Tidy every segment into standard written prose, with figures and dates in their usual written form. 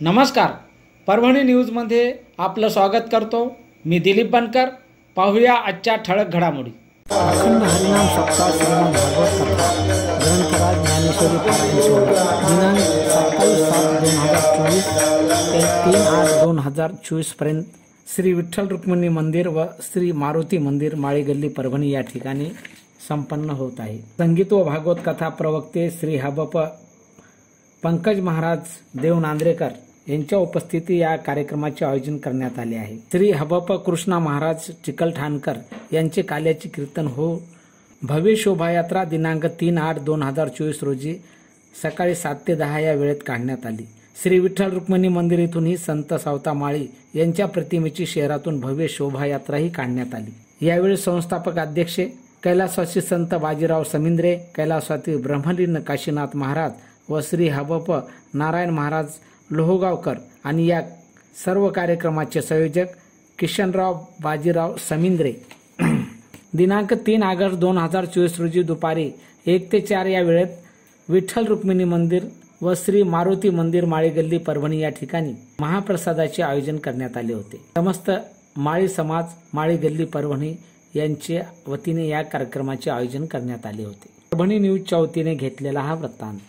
नमस्कार, परभणी न्यूजमध्ये आपलं स्वागत करतो। मी दिलीप बनकर। पाहूया आजच्या ठळक घडामोडी। अखंड हरिनाम सप्ताह श्रीमद भागवत कथा ग्रंथराज ज्ञानेश्वरी पारायण सोहळा दिनांक 27/7/2024 ते 3/8/2024 पर्यंत श्री विठ्ठल रुक्मिणी मंदिर व श्री मारुती मंदिर माळी गल्ली परभणी या ठिकाणी संपन्न होत आहे। संगीत व भागवत कथा प्रवक्ते श्री हबप पंकज महाराज देव नांद्रेकर यांच्या उपस्थिती या कार्यक्रमाचे आयोजन करण्यात आले आहे। श्री हबप कृष्णा महाराज चिकलठाणकर यांचे काल्याचे कीर्तन हो भव्य शोभायात्रा दिनांक 3/8/2024 रोजी सकाळी 7 ते 10 या वेळेत काढण्यात आली। श्री विठ्ठल रुक्मिणी मंदिर येथूनही संत सावता माळी यांच्या प्रतिमेची शहरातून भव्य शोभायात्राही काढण्यात आली। यावेळी संस्थापक अध्यक्ष कैलासवासी संत बाजीराव समिंद्रे, कैलासवासी ब्रह्मलीन काशीनाथ महाराज व श्री हबप नारायण महाराज लोहगावकर आणि या सर्व कार्यक्रमाचे संयोजक किशनराव बाजीराव समिंद्रे दिनांक 3 ऑगस्ट 2024 रोजी दुपारी 1 ते 4 या वेळेत विठ्ठल रुक्मिणी मंदिर व श्री मारुती मंदिर माळी गल्ली परभणी या ठिकाणी महाप्रसादाचे आयोजन करण्यात आले होते। समस्त माळी समाज माळी गल्ली परभणी यांच्या वतीने या कार्यक्रमाचे आयोजन करण्यात आले होते। परभणी न्यूजच्या वतीने घेतलेला हा वृत्तांत।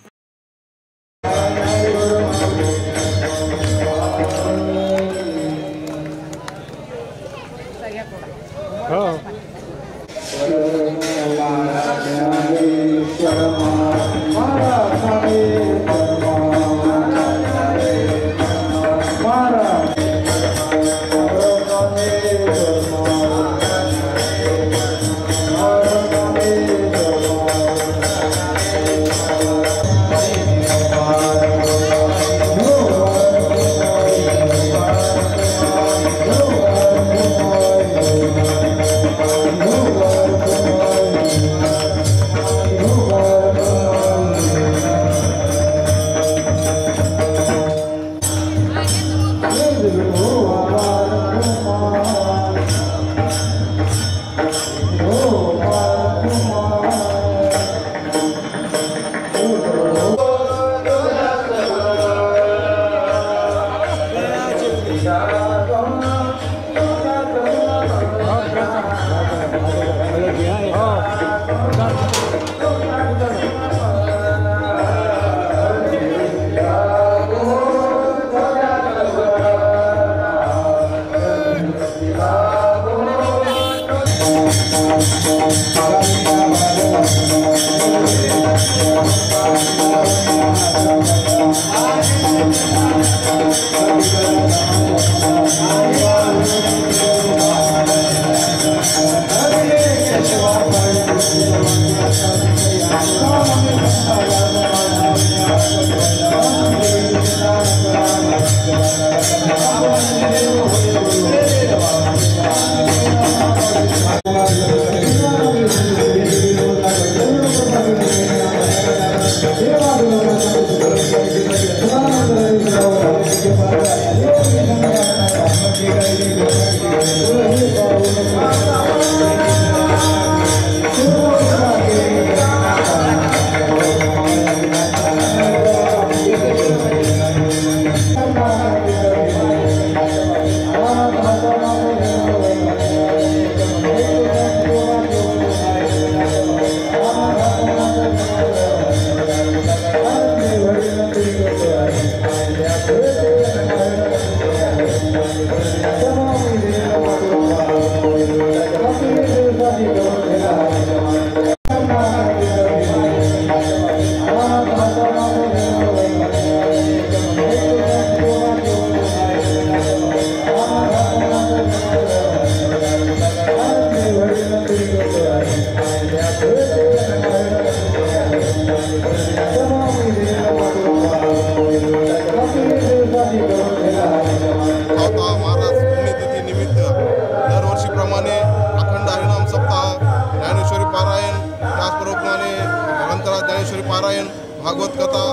पारायण, भागवत कथा,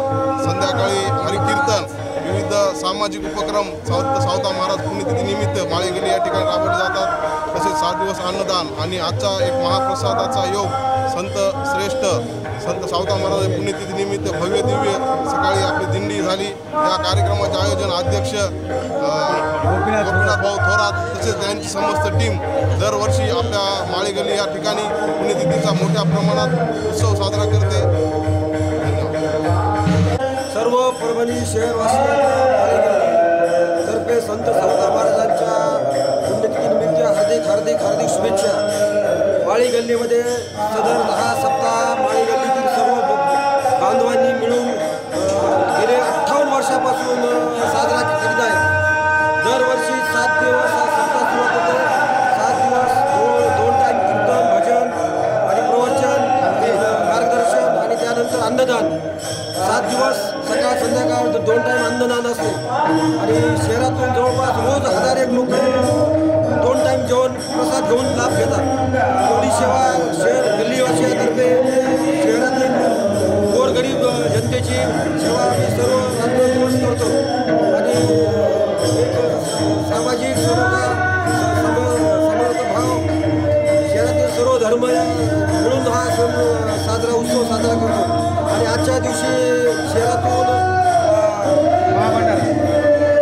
संध्याकाळी हरिकीर्तन, विविध सामाजिक उपक्रम सावता महाराज पुण्यतिथी निमित्त माळी गल्ली या ठिकाणी राबवले जातात। तसेच 7 दिवस अन्नदान आणि आजचा एक महाप्रसादाचा योग संत श्रेष्ठ संत सावता महाराज पुण्यतिथीनिमित्त भव्य दिव्य सकाळी आपली दिंडी झाली। या कार्यक्रमाचे आयोजन अध्यक्ष गोपीनाथ भाऊ थोरात तसेच त्यांची समस्त टीम दरवर्षी आपल्या माळी गल्ली या ठिकाणी पुण्यतिथीचा मोठ्या प्रमाणात उत्सव साजरा करते। सर्व परभणी शहरवासियांतर्फे संत सावता महाराजांच्या पुण्यतिथीनिमित्त हार्दिक शुभेच्छा। माळी गल्लीमध्ये सदर 10 सप्ताह माळी गल्लीतील सर्व बांधवांनी मिळून गेले 58 वर्षापासून साजरा करीत आहे। दरवर्षी 7 दिवस हा सप्ताह सुरू होते। 7 दिवस दोन टाईम कीर्तन भजन आणि प्रवचन मार्गदर्शन आणि त्यानंतर अन्नदान। 7 दिवस सकाळ संध्याकाळ 2 टाईम अन्नदान असते आणि शहरातून जवळपास रोज 1001 लोक 2 टाईम जेवण प्रसाद घेऊन लाभ घेतात। एवढी सेवा शहर गल्लीवासियांतर्फे शहरातील गोरगरीब जनतेची सेवा आम्ही सर्व दिवस करतो आणि एक सामाजिक समर्थ भाव शहरातील सर्व धर्म मिळून हा सण उत्सव साजरा करतो। आणि आजच्या दिवशी शहरातून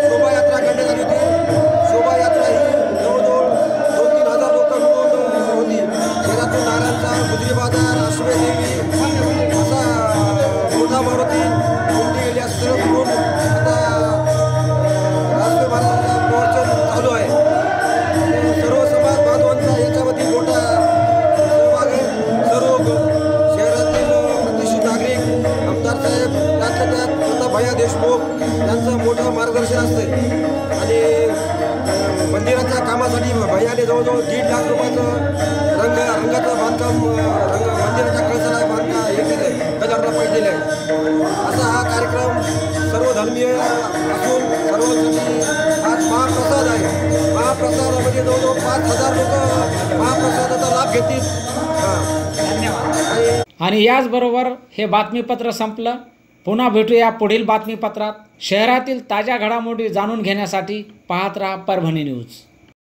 शोभायात्रा काढण्यात आली होती। शोभायात्रा ही जवळजवळ 2-3 हजार लोक मिळून होती। शहरातून नारायणचा गुजरी बाजार अश्वदेवी असा मोठा मारुती उमटी गेली सर्व मिळून आता राष्ट्रीय महाराजांचा प्रवचन चालू आहे। सर्व समाज बांधवांचा याच्यामध्ये मोठा सहभाग आहे। सर्व शहरातील प्रतिष्ठित नागरिक आमदार साहेब त्यात भैया देशमुख यांचं मोठं मार्गदर्शन असते आणि मंदिराच्या कामासाठी भैयाने जवळजवळ 1.5 लाख रुपयाचं रंगाचं बांधकाम मंदिराच्या कळसाला बांधकाम हे केलं आहे, 1000 रुपये दिले आहे। असा हा कार्यक्रम सर्व धर्मीय असून सर्वांसाठी आज महाप्रसाद आहे। महाप्रसादामध्ये जवळजवळ 5000 लोक महाप्रसादाचा लाभ घेतील। आणि याचबरोबर हे बातमीपत्र संपलं। पुन्हा भेटूया पुढील बातमीपत्रात। शहरातील ताज्या घडामोडी जाणून घेण्यासाठी पाहत रहा परभणी न्यूज।